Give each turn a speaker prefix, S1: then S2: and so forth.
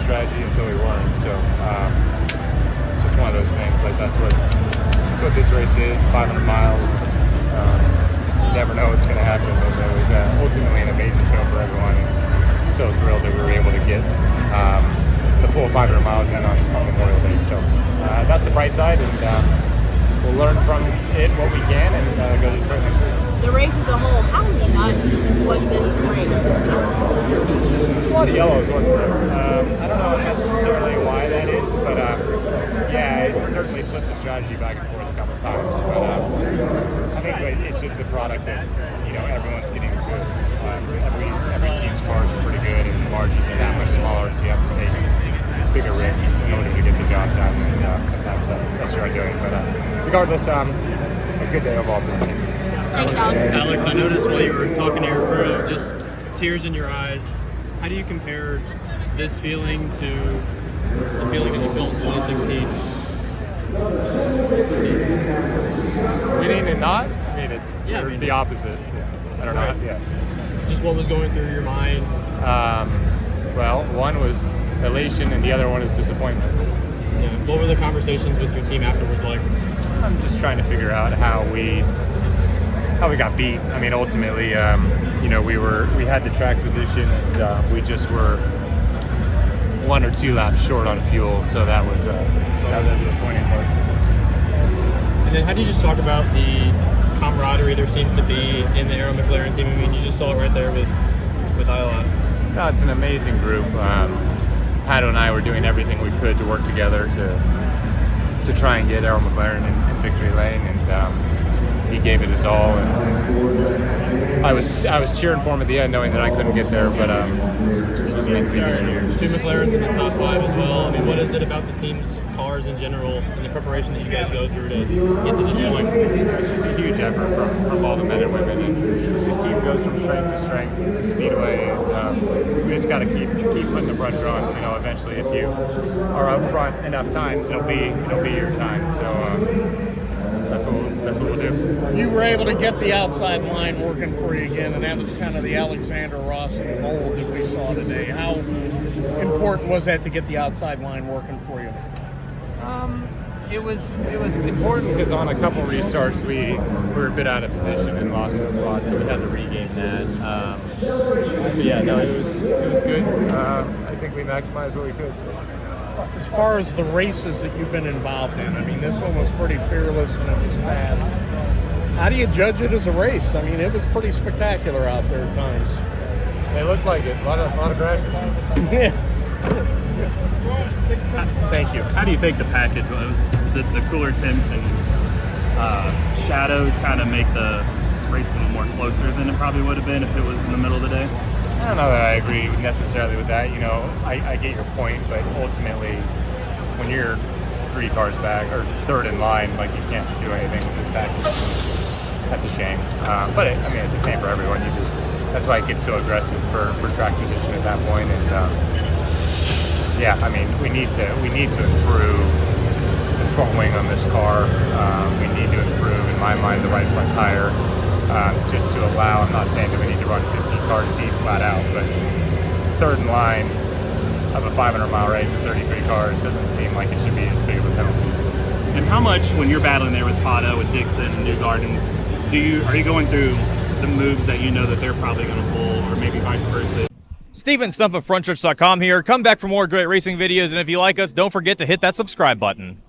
S1: strategy until we weren't. So it's just one of those things. Like that's what this race is. 500 miles. You never know what's going to happen. But it was ultimately an amazing show for everyone. And so thrilled that we were able to get the full 500 miles in on Memorial Day. So that's the bright side, and we'll learn from it what we can and go to Detroit next week.
S2: The race as a whole, how nuts was this race?
S1: There's a lot of yellows, wasn't there? I don't know necessarily why that is, but yeah, it certainly flipped the strategy back and forth a couple of times. But I think it's just a product that everyone's getting good. Every team's cars are pretty good, and the margins are that much smaller, so you have to take bigger risks in order to get the job done. And sometimes that's your doing. But regardless, a good day overall for the team.
S2: Thanks, Alex.
S3: Alex, I noticed while you were talking to your crew, just tears in your eyes. How do you compare this feeling to the feeling that you felt in 2016?
S1: Winning and not? I mean, it's the opposite. I don't know.
S3: Right.
S1: Yeah.
S3: Just what was going through your mind?
S1: Well, one was elation and the other one is disappointment.
S3: Yeah. What were the conversations with your team afterwards like?
S1: I'm just trying to figure out how we got beat. I mean, ultimately, we had the track position and we just were 1 or 2 laps short on fuel, so that was a disappointing part.
S3: And then how do you just talk about the camaraderie there seems to be in the Arrow McLaren team? I mean, you just saw it right there with Isla.
S1: No, it's an amazing group. Pato and I were doing everything we could to work together to try and get Arrow McLaren in victory lane, and he gave it his all. And I was cheering for him at the end, knowing that I couldn't get there, but just was meant to be this year.
S3: 2 McLarens in the top 5 as well. I mean, what is it about the team's cars in general and the preparation that you guys go through to get to this point?
S1: It's just a huge effort from all the men and women, and this team goes from strength to strength, the speedway. We just got to keep putting the pressure on. Eventually, if you are up front enough times, it'll be your time. So that's what we'll do.
S4: You were able to get the outside line working for you again, and that was kind of the Alexander Rossi mold that we saw today. How important was that to get the outside line working for you?
S1: It was important because on a couple restarts we were a bit out of position and lost some spots, so we had to regain that. But yeah, no, it was good. I think we maximized what we could.
S4: As far as the races that you've been involved in, I mean, this one was pretty fearless and it was fast. How do you judge it as a race? I mean, it was pretty spectacular out there at times.
S1: They looked like it. A lot of crashes.
S4: Yeah.
S1: Thank you.
S5: How do you think the package, the cooler tints and shadows kind of make the race a little more closer than it probably would have been if it was in the middle of the day?
S1: I don't know that I agree necessarily with that. I get your point, but ultimately, when you're 3 cars back or 3rd in line, like you can't do anything with this package. That's a shame. But it's the same for everyone. That's why it gets so aggressive for track position at that point. And we need to improve the front wing on this car. We need to improve, in my mind, the right front tire. Just to allow, I'm not saying that we need to run 15 cars deep flat out, but 3rd in line of a 500-mile race of 33 cars doesn't seem like it should be as big of a penalty.
S5: And how much, when you're battling there with Pato, with Dixon, and Newgarden, are you going through the moves that you know that they're probably going to pull, or maybe vice versa?
S6: Steven Stump of Frontstretch.com here. Come back for more great racing videos, and if you like us, don't forget to hit that subscribe button.